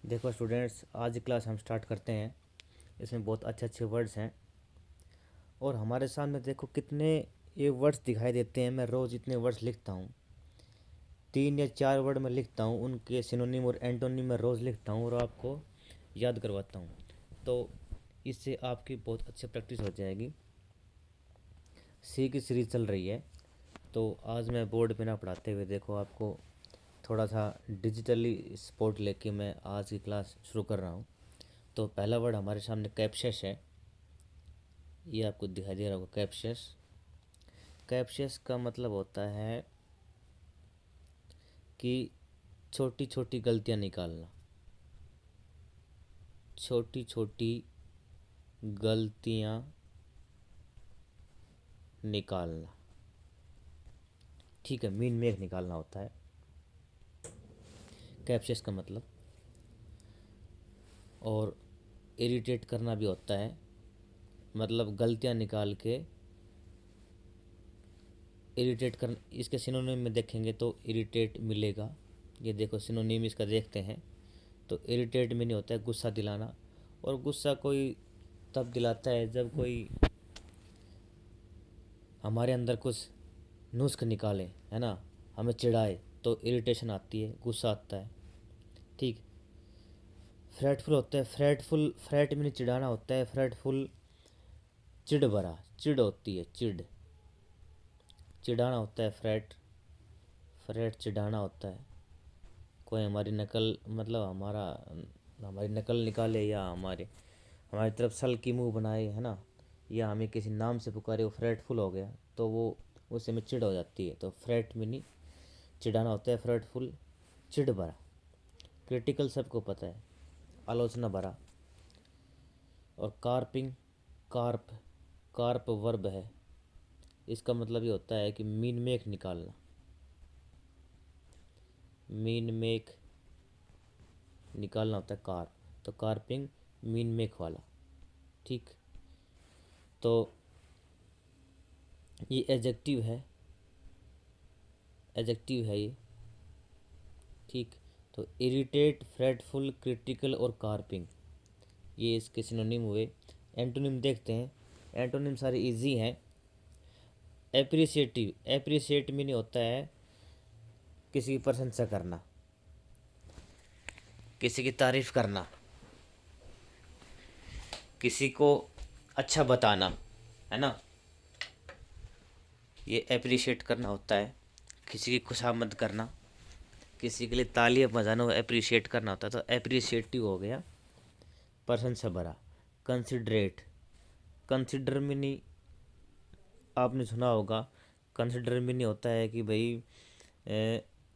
देखो स्टूडेंट्स, आज की क्लास हम स्टार्ट करते हैं। इसमें बहुत अच्छे अच्छे वर्ड्स हैं और हमारे सामने देखो कितने ये वर्ड्स दिखाई देते हैं। मैं रोज़ इतने वर्ड्स लिखता हूँ, 3 या 4 वर्ड मैं लिखता हूँ, उनके सिनोनिम और एंटोनिम मैं रोज़ लिखता हूँ और आपको याद करवाता हूँ। तो इससे आपकी बहुत अच्छी प्रैक्टिस हो जाएगी। सी की सीरीज चल रही है, तो आज मैं बोर्ड पे ना पढ़ाते हुए देखो आपको थोड़ा सा डिजिटली सपोर्ट लेके मैं आज की क्लास शुरू कर रहा हूँ। तो पहला वर्ड हमारे सामने कैप्शस है। ये आपको दिखाई दे रहा होगा, कैप्शस। कैप्शस का मतलब होता है कि छोटी छोटी गलतियाँ निकालना। छोटी छोटी गलतियाँ निकालना, ठीक है। मीन मेक निकालना होता है कैप्शस का मतलब। और इरिटेट करना भी होता है, मतलब गलतियाँ निकाल के इरिटेट कर। इसके सिनोनिम में देखेंगे तो इरिटेट मिलेगा। ये देखो सिनोनिम इसका देखते हैं तो इरिटेट में नहीं होता है गुस्सा दिलाना। और गुस्सा कोई तब दिलाता है जब कोई हमारे अंदर कुछ नुस्ख निकाले, है ना, हमें चिढ़ाए तो इरिटेशन आती है, गुस्सा आता है, ठीक। फ्रेटफुल होता है, फ्रेटफुल, फ्रेट में नहीं चिढ़ाना होता है, फ्रेटफुल चिढ़ भरा, चिढ़ होती है, चिढ़, चिढ़ाना होता है फ्रेट। फ्रेट चिढ़ाना होता है, कोई हमारी नकल, मतलब हमारी नकल निकाले या हमारी तरफ सल की मुंह बनाए, है ना, या हमें किसी नाम से पुकारे, वो फ्रेटफुल हो गया तो वो उससे में चिढ़ हो जाती है। तो फ्रेट में नहीं, चिढ़ाना होता है, फ्रेटफुल, चिढ़ भरा। क्रिटिकल सबको पता है, आलोचना भरा। और कार्पिंग, कार्प, कार्प वर्ब है। इसका मतलब ये होता है कि मीन मेक निकालना, मीन मेक निकालना होता है कार्प। तो कार्पिंग मीन मेक वाला, ठीक। तो ये एडजेक्टिव है, एडजेक्टिव है ये, ठीक। तो इरिटेट, फ्रेटफुल, क्रिटिकल और कार्पिंग, ये इसके सिनोनिम हुए। एंटोनिम देखते हैं, एंटोनिम सारे इजी हैं। एप्रिसिएटिव, एप्रिसिएट में नहीं होता है किसी की प्रशंसा करना, किसी की तारीफ करना, किसी को अच्छा बताना, है ना, ये एप्रिशिएट करना होता है। किसी की खुशामद करना, किसी के लिए तालियां बजाना, वो एप्रिशिएट करना होता है। तो एप्रिशिएटिव हो गया, प्रशंसा भरा। कंसिडरेट, कंसिडर में नहीं, आपने सुना होगा, कंसिडर में नहीं होता है कि भाई,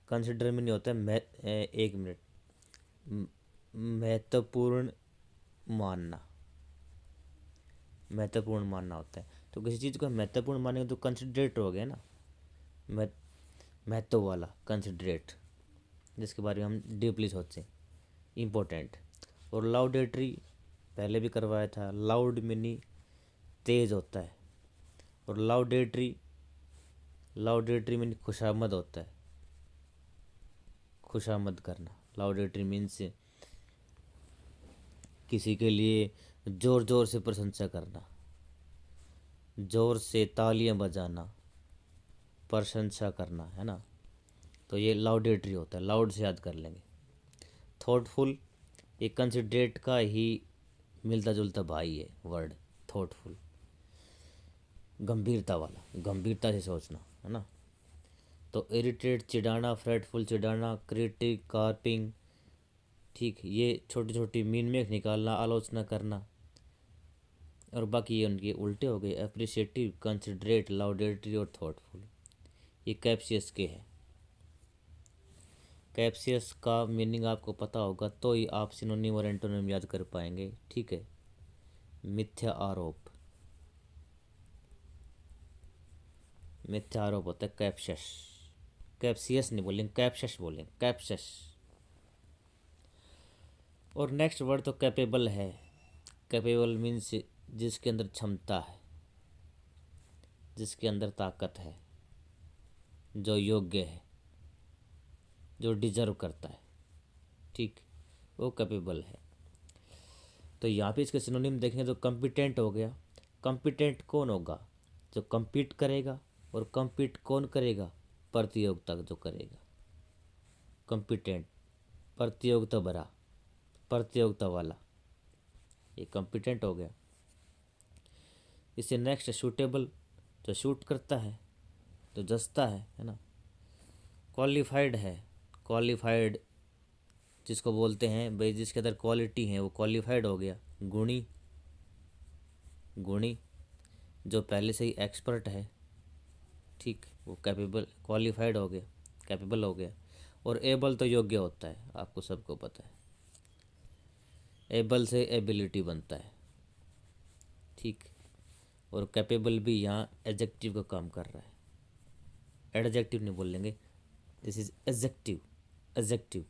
कंसिडर में नहीं होता है एक मिनट, महत्वपूर्ण मानना, महत्वपूर्ण मानना होता है। तो किसी चीज़ को महत्वपूर्ण मानेंगे तो कंसिडरेट हो गया ना, महत्व वाला कंसिडरेट, जिसके बारे में हम डीपली सोचें, इम्पोर्टेंट। और लाउडेटरी पहले भी करवाया था, लाउड मिनी तेज होता है। और लाउडेटरी, लाउडेटरी मीन खुशामद होता है, खुशामद करना। लाउडेटरी मीन्स किसी के लिए ज़ोर ज़ोर से प्रशंसा करना, ज़ोर से तालियां बजाना, प्रशंसा करना, है ना। तो ये लाउडेटरी होता है, लाउड से याद कर लेंगे। थॉटफुल, ये कंसिडरेट का ही मिलता जुलता भाई है वर्ड, थॉटफुल, गंभीरता वाला, गंभीरता से सोचना, है ना। तो इरिटेट चिढ़ाना, फ्रेटफुल चिढ़ाना, क्रिटिक, कार्पिंग, ठीक। ये छोटी छोटी मीन मेक निकालना, आलोचना करना। और बाकी ये उनके उल्टे हो गए, अप्रिशिएटिव, कंसिडरेट, लाउडेटरी और थॉटफुल। ये कैप्शियस के हैं। कैप्शियस का मीनिंग आपको पता होगा तो ही आप सिनोनिम और एंटोनिम याद कर पाएंगे, ठीक है। मिथ्या आरोप, मिथ्या आरोप होता है कैप्शस। कैप्सियस नहीं बोलेंगे, कैप्शस बोलेंगे, कैप्शस। और नेक्स्ट वर्ड तो कैपेबल है। कैपेबल मीन्स जिसके अंदर क्षमता है, जिसके अंदर ताकत है, जो योग्य है, जो डिजर्व करता है, ठीक। वो कैपेबल है। तो यहाँ पे इसके सिनोनिम देखेंगे तो कॉम्पिटेंट हो गया। कॉम्पिटेंट कौन होगा? जो compete करेगा। और compete कौन करेगा? प्रतियोगिता जो करेगा। कॉम्पिटेंट, प्रतियोगिता भरा, प्रतियोगिता वाला, ये कॉम्पिटेंट हो गया। इससे नेक्स्ट सूटेबल, जो शूट करता है, जो जचता है ना। क्वालिफाइड है, क्वालिफाइड जिसको बोलते हैं भाई जिसके अंदर क्वालिटी है वो क्वालिफाइड हो गया। गुणी, गुणी जो पहले से ही एक्सपर्ट है, ठीक, वो कैपेबल, क्वालिफाइड हो गया, कैपेबल हो गया। और एबल तो योग्य होता है, आपको सबको पता है। एबल से एबिलिटी बनता है, ठीक। और कैपेबल भी यहाँ एडजेक्टिव का काम कर रहा है, एडजेक्टिव नहीं बोलेंगे, this is adjective, adjective.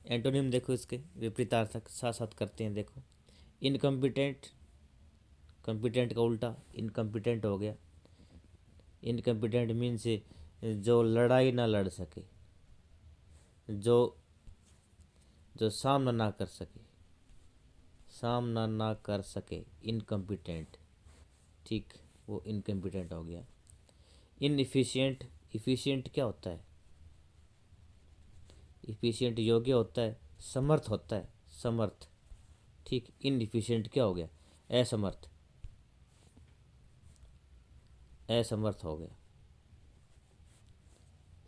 Antonym देखो इसके विपरीतार्थक साथ साथ करते हैं, देखो। इनकम्पिटेंट, कॉम्पिटेंट का उल्टा इनकम्पिटेंट हो गया। इनकम्पिटेंट मीन्स जो लड़ाई ना लड़ सके, जो जो सामना ना कर सके, सामना ना कर सके, इनकम्पिटेंट, ठीक, वो इनकम्पिटेंट हो गया। इनएफिशिएंट, इफिशिएंट क्या होता है? इफिशिएंट योग्य होता है, समर्थ होता है, समर्थ, ठीक। इनएफिशिएंट क्या हो गया? असमर्थ, असमर्थ हो गया।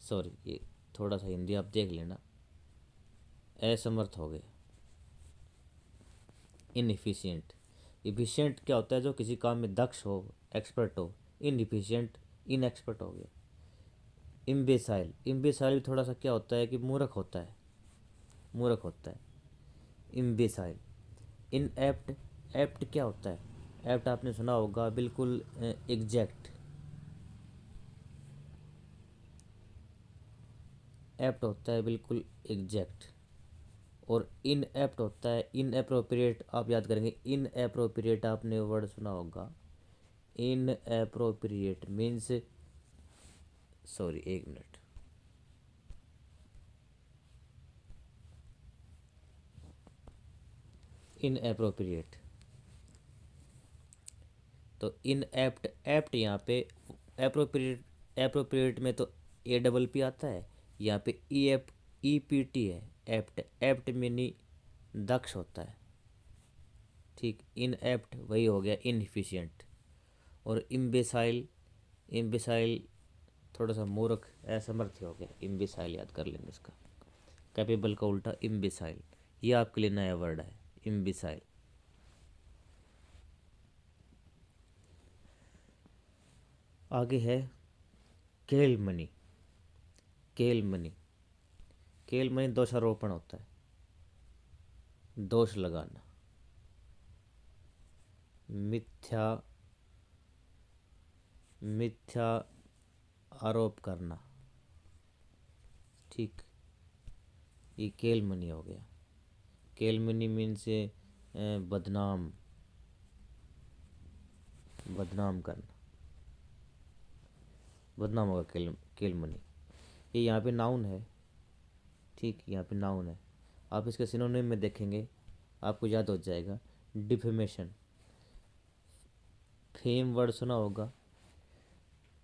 सॉरी, ये थोड़ा सा हिंदी आप देख लेना, असमर्थ हो गया। इनएफिशिएंट, इफिशिएंट क्या होता है? जो किसी काम में दक्ष हो, एक्सपर्ट हो। इनएफिशिएंट, इनएक्सपर्ट हो गया। इम्बेसाइल, इम्बेसाइल थोड़ा सा क्या होता है कि मूर्ख होता है, मूर्ख होता है, इम्बेसाइल। इनएप्ट, एप्ट क्या होता है? एप्ट आपने सुना होगा, बिल्कुल एग्जैक्ट, एप्ट होता है बिल्कुल एग्जैक्ट। और इन एप्ट होता है इन अप्रोप्रिएट, आप याद करेंगे इन अप्रोप्रिएट, आपने वर्ड सुना होगा। इन अप्रोप्रिएट मीन्स, सॉरी एक मिनट, इन अप्रोप्रिएट, तो इन एप्ट, एप्ट यहाँ पे अप्रोप्रिएट, अप्रोप्रिएट में तो ए डबल पी आता है, यहाँ पे ई एप ई पी टी है। एप्ट, एप्ट मीनी दक्ष होता है, ठीक। इन एप्ट वही हो गया इनएफिशिएंट। और इम्बेसाइल, इम्बेसाइल थोड़ा सा मूर्ख, असमर्थ हो गया। इम्बेसाइल याद कर लेंगे इसका, कैपेबल का उल्टा इम्बेसाइल। ये आपके लिए नया वर्ड है, इम्बेसाइल। आगे है केलमनी, केलमनी, केलमनी दोषारोपण होता है, दोष लगाना, मिथ्या, मिथ्या आरोप करना, ठीक। ये केलमनी हो गया। केलमनी मीन्स बदनाम, बदनाम करना, बदनाम होगा केलमनी। ये यहाँ पे नाउन है, ठीक, यहाँ पे नाउन है। आप इसके सिनोनिम में देखेंगे, आपको याद हो जाएगा। डिफेमेशन, फेम वर्ड सुना होगा।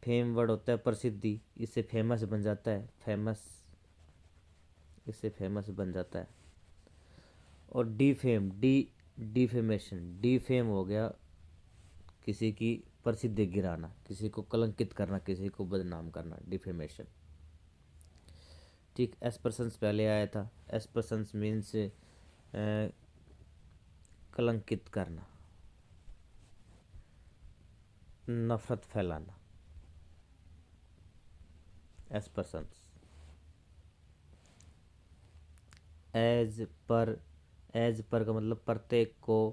फेम वर्ड होता है प्रसिद्धि, इससे फेमस बन जाता है, फेमस, इससे फेमस बन जाता है। और डीफेम, डिफेमेशन, डीफेम हो गया किसी की प्रसिद्धि गिराना, किसी को कलंकित करना, किसी को बदनाम करना, डिफेमेशन, ठीक। एस्पर्सन्स पहले आया था। एस्पर्सन्स मीन्स कलंकित करना, नफरत फैलाना, एस्पर्सन्स। एज पर, एज पर का मतलब प्रत्येक को,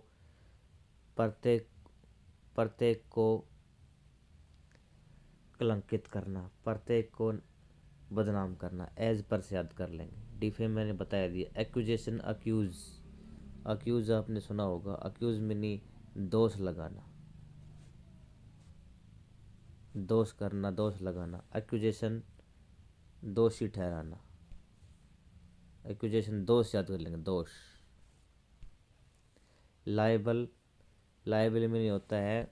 प्रत्येक, प्रत्येक को कलंकित करना, प्रत्येक को बदनाम करना। एज पर से याद कर लेंगे। डिफेम मैंने बताया दिया। एक्यूजेशन, अक्यूज, अक्यूज आपने सुना होगा। अक्यूज मीनी दोष लगाना, दोष करना, दोष लगाना। एक्यूजेशन दोषी ठहराना, एक्यूजेशन दोष याद कर लेंगे, दोष। लाइबल, लाइबल में नहीं होता है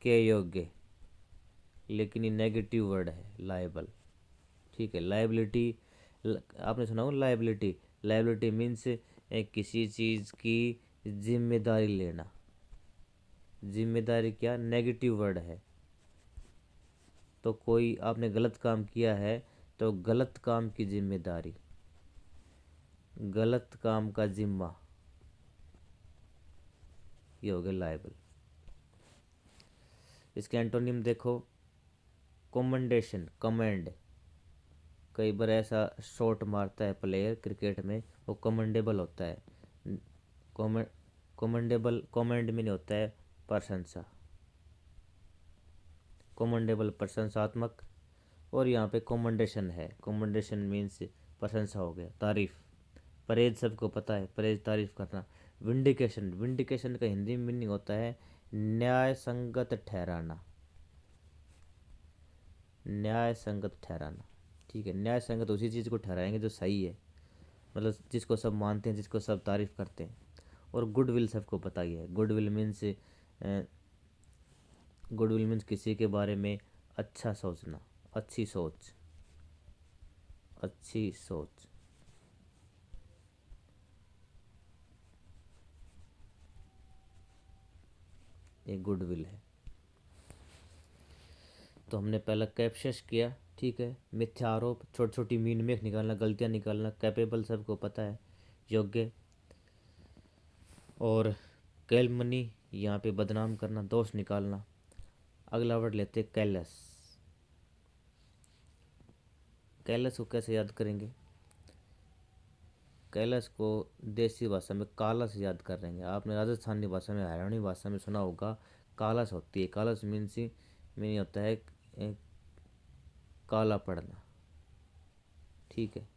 के योग्य, लेकिन ये नेगेटिव वर्ड है लाइबल। ठीक है, लाइबिलिटी, आपने सुना हो लाइबिलिटी, लाइबिलिटी मीन्स किसी चीज़ की जिम्मेदारी लेना। जिम्मेदारी क्या, नेगेटिव वर्ड है। तो कोई आपने गलत काम किया है तो गलत काम की जिम्मेदारी, गलत काम का जिम्मा, ये हो गया लायबल। इसके एंटोनिम देखो, कमेंडेशन, कमेंड, कई बार ऐसा शॉट मारता है प्लेयर क्रिकेट में, वो कमेंडेबल होता है। कमेंडेबल, कमेंड में नहीं होता है प्रशंसा, कमेंडेबल प्रशंसात्मक। और यहाँ पे कमेंडेशन है, कमेंडेशन मीन्स प्रशंसा हो गया, तारीफ। परहेज सबको पता है, परहेज तारीफ करना। विंडिकेशन, विंडिकेशन का हिंदी में मीनिंग होता है न्याय संगत ठहराना, न्याय संगत ठहराना। ठीक है, न्याय संगत उसी चीज़ को ठहराएंगे जो सही है, मतलब जिसको सब मानते हैं, जिसको सब तारीफ करते हैं। और गुडविल सबको पता ही है, गुडविल मीन्स, गुडविल मीन्स किसी के बारे में अच्छा सोचना, अच्छी सोच, अच्छी सोच। ये गुडविल है। तो हमने पहला कैप्शस किया, ठीक है, मिथ्या आरोप, छोटी छोटी मीन में निकालना, गलतियाँ निकालना। कैपेबल सबको पता है, योग्य। और कैलमनी, यहाँ पे बदनाम करना, दोष निकालना। अगला वर्ड लेते कैलस। कैलस को कैसे याद करेंगे, कैलस को देसी भाषा में कालस याद कर लेंगे। आपने राजस्थानी भाषा में, हरियाणवी भाषा में सुना होगा कालस होती है। कालस मीन्स मीनिंग होता है काला पड़ना। ठीक है,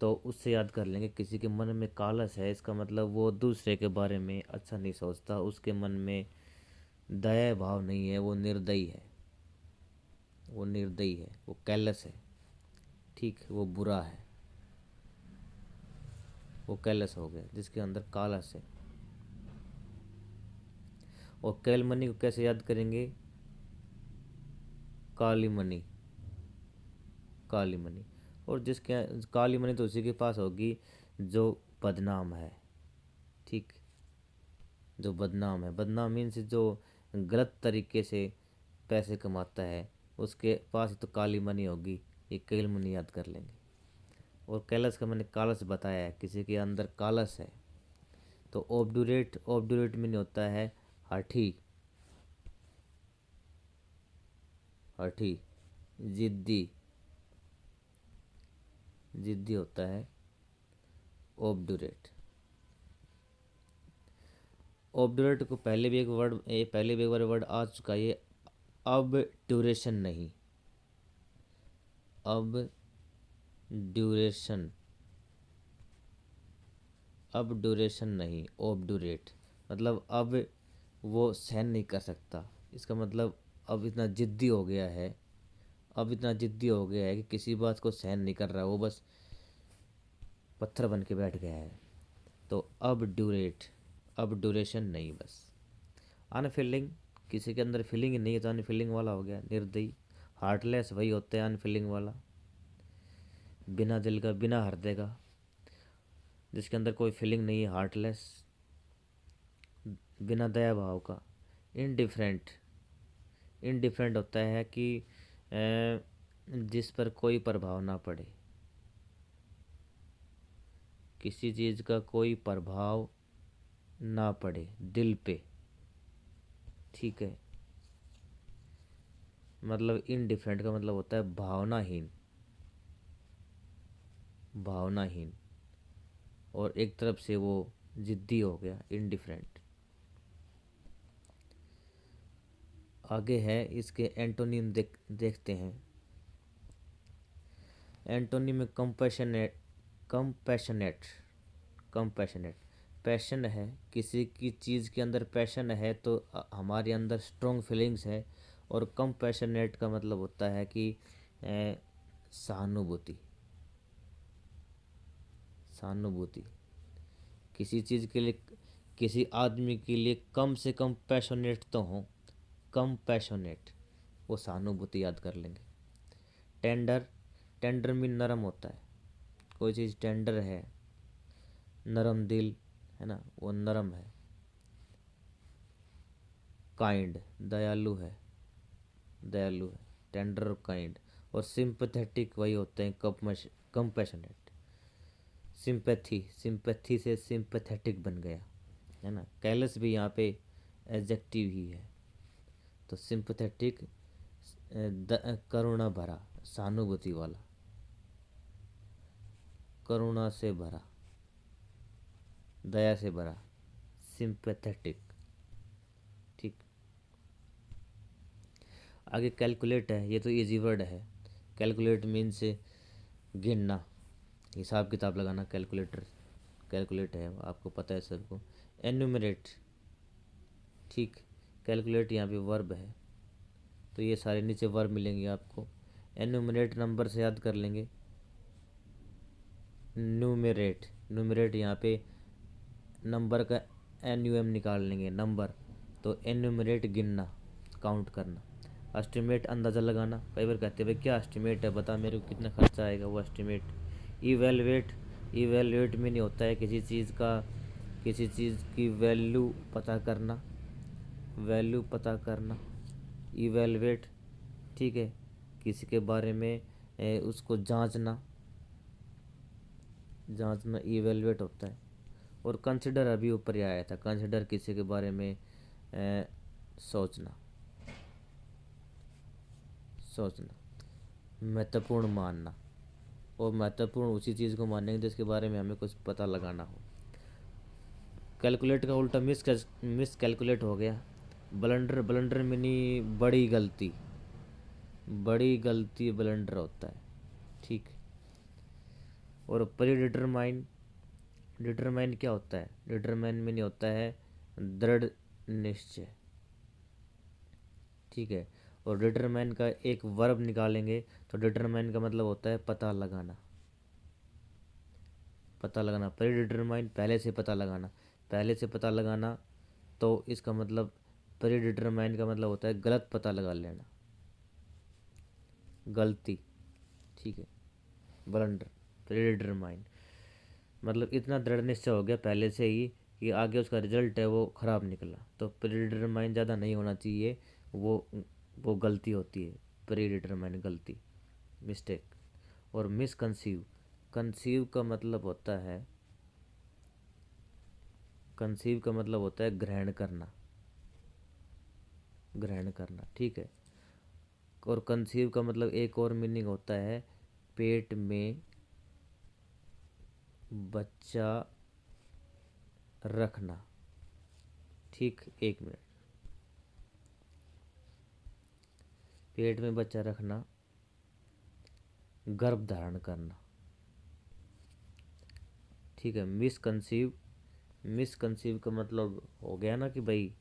तो उससे याद कर लेंगे, किसी के मन में कालस है, इसका मतलब वो दूसरे के बारे में अच्छा नहीं सोचता, उसके मन में दया भाव नहीं है, वो निर्दयी है, वो निर्दयी है, वो कैलस है। ठीक, वो बुरा है, वो कैलस हो गया, जिसके अंदर कालस है। और कैलमनी को कैसे याद करेंगे, काली मनी, काली मनी। और जिसके काली मनी तो उसी के पास होगी जो बदनाम है। ठीक, जो बदनाम है, बदनाम मीन्स जो गलत तरीके से पैसे कमाता है, उसके पास तो काली मनी होगी। ये कैल मनी याद कर लेंगे। और कैलस का मैंने कालस बताया है, किसी के अंदर कालस है। तो ऑब्डुरेट, ऑब्डुरेट मीन होता है हठी, हठी, जिद्दी, जिद्दी होता है ऑब्डुरेट। ऑब्डुरेट को पहले भी एक वर्ड, पहले भी एक बार वर्ड आ चुका है, अब ड्यूरेशन नहीं, अब ड्यूरेशन, अब ड्यूरेशन नहीं, ऑब्डुरेट मतलब अब वो सहन नहीं कर सकता। इसका मतलब अब इतना जिद्दी हो गया है, अब इतना जिद्दी हो गया है कि किसी बात को सहन नहीं कर रहा, वो बस पत्थर बन के बैठ गया है। तो अब ड्यूरेट, अब ड्यूरेशन नहीं, बस अनफीलिंग, किसी के अंदर फीलिंग ही नहीं है तो अनफीलिंग वाला हो गया, निर्दयी। हार्टलेस वही होता है अनफीलिंग वाला, बिना दिल का, बिना हृदय का, जिसके अंदर कोई फीलिंग नहीं है, हार्टलेस, बिना दया भाव का। इनडिफरेंट, इनडिफरेंट होता है कि जिस पर कोई प्रभाव ना पड़े, किसी चीज़ का कोई प्रभाव ना पड़े दिल पे। ठीक है, मतलब इनडिफरेंट का मतलब होता है भावनाहीन, भावनाहीन। और एक तरफ से वो जिद्दी हो गया, इनडिफरेंट। आगे है इसके एंटोनिम देखते हैं। एंटोनिम में कंपैशनेट, कंपैशनेट, कंपैशनेट, पैशन है, किसी की चीज़ के अंदर पैशन है तो हमारे अंदर स्ट्रॉन्ग फीलिंग्स है। और कंपैशनेट का मतलब होता है कि सहानुभूति। सहानुभूति किसी चीज़ के लिए, किसी आदमी के लिए कम से कम पैशनेट तो हो, कम पैशनेट, वो सहानुभूति याद कर लेंगे। टेंडर, टेंडर में नरम होता है, कोई चीज़ टेंडर है, नरम दिल है ना, वो नरम है। काइंड, दयालु है, दयालु है, टेंडर और काइंड। और सिंपैथेटिक वही होते हैं कंपैशनेट। सिंपैथी, सिंपैथी से सिंपैथेटिक बन गया है ना। कैलस भी यहाँ पे एडजेक्टिव ही है। तो सिंपैथेटिक करुणा भरा, सहानुभूति वाला, करुणा से भरा, दया से भरा, सिंपैथेटिक। ठीक, आगे कैलकुलेट है, ये तो इजी वर्ड है। कैलकुलेट मीन्स गिनना, हिसाब किताब लगाना, कैलकुलेटर, कैलकुलेट है, आपको पता है सबको। एन्यूमरेट, ठीक, कैलकुलेट यहाँ पे वर्ब है, तो ये सारे नीचे वर्ब मिलेंगे आपको। एन्यूमरेट नंबर से याद कर लेंगे। न्यूमरेट, न्यूमरेट यहाँ पे नंबर का NUM निकाल लेंगे, नंबर, तो एन्यूमरेट गिनना, काउंट करना। एस्टिमेट अंदाज़ा लगाना, कई बार कहते हैं भाई क्या एस्टिमेट है, बता मेरे को कितना खर्चा आएगा, वो एस्टिमेट। इवेलुएट, इवेलुएट में नहीं होता है किसी चीज़ का, किसी चीज़ की वैल्यू पता करना, वैल्यू पता करना, इवेलुएट, ठीक है, किसी के बारे में उसको जांचना, जांचना इवेलुएट होता है। और कंसिडर अभी ऊपर ही आया था, कंसिडर किसी के बारे में सोचना, सोचना। महत्वपूर्ण मानना, और महत्वपूर्ण उसी चीज़ को मानेंगे जिसके बारे में हमें कुछ पता लगाना हो। कैलकुलेट का उल्टा मिस कैलकुलेट हो गया। ब्लंडर, ब्लंडर में नहीं, बड़ी गलती, बड़ी गलती ब्लंडर होता है, ठीक। और प्री डिटरमाइन, डिटरमाइन क्या होता है, डिटरमाइन में नहीं होता है दृढ़ निश्चय, ठीक है। और डिटरमाइन का एक वर्ब निकालेंगे तो डिटरमाइन का मतलब होता है पता लगाना, पता लगाना। प्री डिटरमाइन पहले से पता लगाना, पहले से पता लगाना, तो इसका मतलब प्री डिटरमाइन का मतलब होता है गलत पता लगा लेना, गलती, ठीक है। ब्लंडर, प्री डिटरमाइन मतलब इतना दृढ़ निश्चय हो गया पहले से ही कि आगे उसका रिजल्ट है वो ख़राब निकला, तो प्री डिटरमाइन ज़्यादा नहीं होना चाहिए, वो गलती होती है, प्री डिटरमाइन गलती, मिस्टेक। और मिसकंसीव, कंसीव का मतलब होता है, कंसीव का मतलब होता है ग्रहण करना, ग्रहण करना, ठीक है। और कंसीव का मतलब एक और मीनिंग होता है पेट में बच्चा रखना, ठीक, एक मिनट, पेट में बच्चा रखना, गर्भ धारण करना, ठीक है। मिसकंसीव, मिसकंसीव का मतलब हो गया ना कि भाई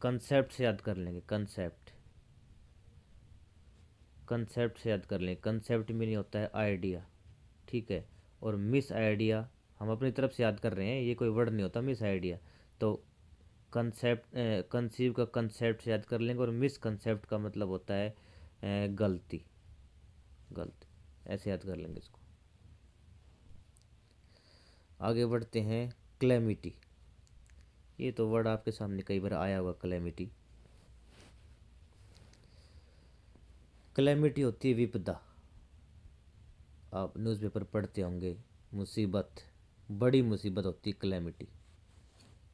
कंसेप्ट से याद कर लेंगे, कंसेप्ट, कंसेप्ट से याद कर लेंगे। कंसेप्ट में नहीं होता है आइडिया, ठीक है। और मिस आइडिया हम अपनी तरफ से याद कर रहे हैं, ये कोई वर्ड नहीं होता मिस आइडिया। तो कंसेप्ट, कंसीव का कंसेप्ट से याद कर लेंगे। और मिस कंसेप्ट का मतलब होता है गलती, गलती, ऐसे याद कर लेंगे इसको। आगे बढ़ते हैं, क्लैमिटी, ये तो वर्ड आपके सामने कई बार आया होगा, क्लैमिटी। क्लैमिटी होती है विपदा, आप न्यूज़पेपर पढ़ते होंगे, मुसीबत, बड़ी मुसीबत होती है क्लैमिटी,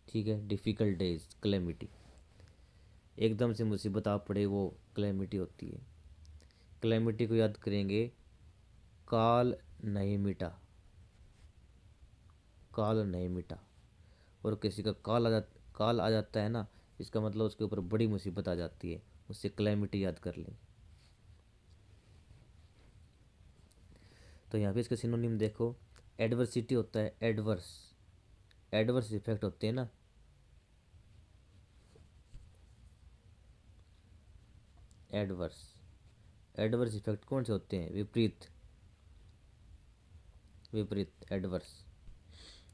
ठीक है। डिफ़िकल्ट डेज, क्लैमिटी, एकदम से मुसीबत आप पड़े, वो क्लैमिटी होती है। क्लैमिटी को याद करेंगे, काल नहीं मिटा, काल नहीं मिटा। और किसी का काल आ जाता है ना, इसका मतलब उसके ऊपर बड़ी मुसीबत आ जाती है, उससे क्लैमिटी याद कर लेंगे। तो यहाँ पे इसका सिनोनिम देखो, एडवर्सिटी होता है, एडवर्स, एडवर्स इफेक्ट होते हैं ना, एडवर्स, एडवर्स इफेक्ट कौन से होते हैं? विपरीत, विपरीत एडवर्स।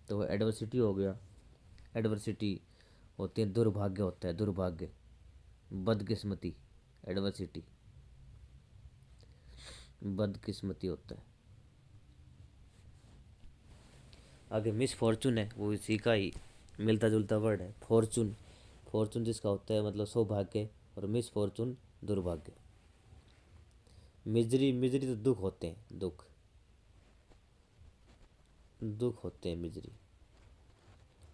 तो एडवर्सिटी हो गया, एडवर्सिटी होती है दुर्भाग्य, होता है दुर्भाग्य, बदकिस्मती, एडवर्सिटी बदकिस्मती होता है। आगे मिस फॉर्चून है, वो इसी का ही मिलता जुलता वर्ड है, फॉर्चून। फॉर्चून जिसका होता है मतलब सौभाग्य, और मिस फॉर्चून दुर्भाग्य। मिजरी, मिजरी तो दुख होते हैं, दुख, दुख होते हैं मिजरी।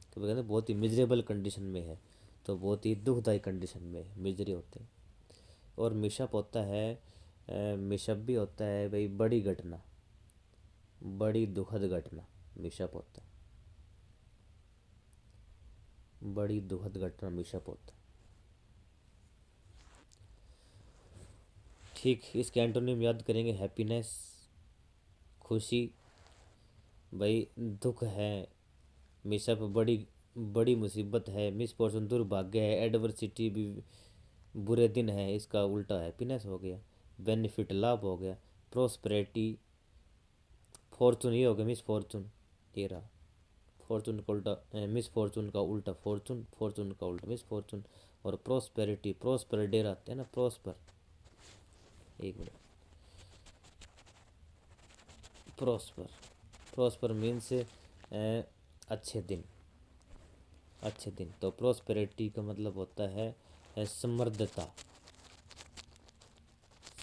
तो कहते हैं बहुत ही मिजरेबल कंडीशन में है, तो बहुत ही दुखदायी कंडीशन में मिजरी होते हैं। और मिशअप होता है, मिशअप भी होता है भाई बड़ी घटना, बड़ी दुखद घटना, मिशअप होता है बड़ी दुखद घटना, मिशअप होता है। ठीक, इसके एंटोनिम याद करेंगे, हैप्पीनेस, खुशी, भाई दुख है, मिसअप बड़ी बड़ी मुसीबत है, मिसफॉर्चून दुर्भाग्य है, एडवर्सिटी भी बुरे दिन है, इसका उल्टा हैप्पीनेस हो गया, बेनिफिट लाभ हो गया, प्रोस्पेरिटी, फॉर्चून ये हो गया मिस फॉर्चून, ये रहा फॉर्चून का उल्टा, मिस फॉर्चून का उल्टा फॉर्चून, फॉर्चून का उल्टा मिस फॉर्चून। और प्रोस्पेरिटी, प्रोस्पर डेर आते हैं ना, प्रोस्पर, एक मिनट, प्रोस्पर, प्रोस्पर मीन्स अच्छे दिन, अच्छे दिन। तो प्रोस्पेरिटी का मतलब होता है समृद्धता,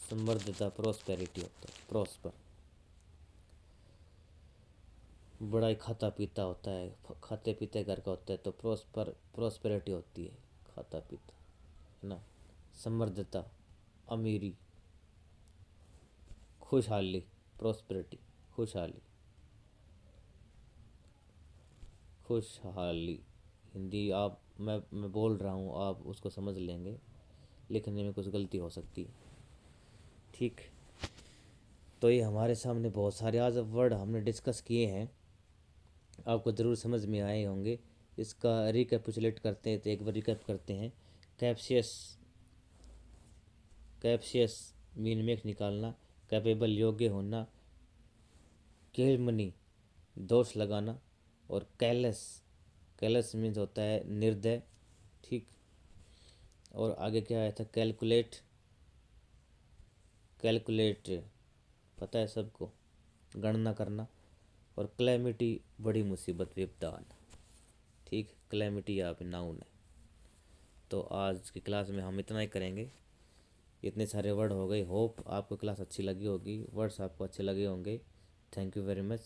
समृद्धता प्रोस्पेरिटी होता है, प्रोस्पर। बड़ा ही खाता पीता होता है, खाते पीते घर का होता है, तो प्रोस्पर, प्रोस्पेरिटी होती है, खाता पीता, है ना। समृद्धता, अमीरी, खुशहाली, प्रोस्पेरिटी, खुशहाली, खुशहाली। हिंदी आप, मैं बोल रहा हूँ, आप उसको समझ लेंगे, लिखने में कुछ गलती हो सकती है। ठीक, तो ये हमारे सामने बहुत सारे आज वर्ड हमने डिस्कस किए हैं, आपको ज़रूर समझ में आए होंगे। इसका रिकैपिचुलेट करते हैं, तो एक बार रिकैप करते हैं। कैप्शियस, कैप्शियस मीन मेक निकालना, कैपेबल योग्य होना, केलमनी दोष लगाना, और कैलस, कैलस मीन्स होता है निर्दय। ठीक, और आगे क्या आया था? कैलकुलेट, कैलकुलेट पता है सबको, गणना करना। और क्लैमिटी बड़ी मुसीबत, विपदा आना। ठीक, क्लैमिटी यहाँ पे नाउन है। तो आज की क्लास में हम इतना ही करेंगे, इतने सारे वर्ड हो गए। होप आपको क्लास अच्छी लगी होगी, वर्ड्स आपको अच्छे लगे होंगे। Thank you very much.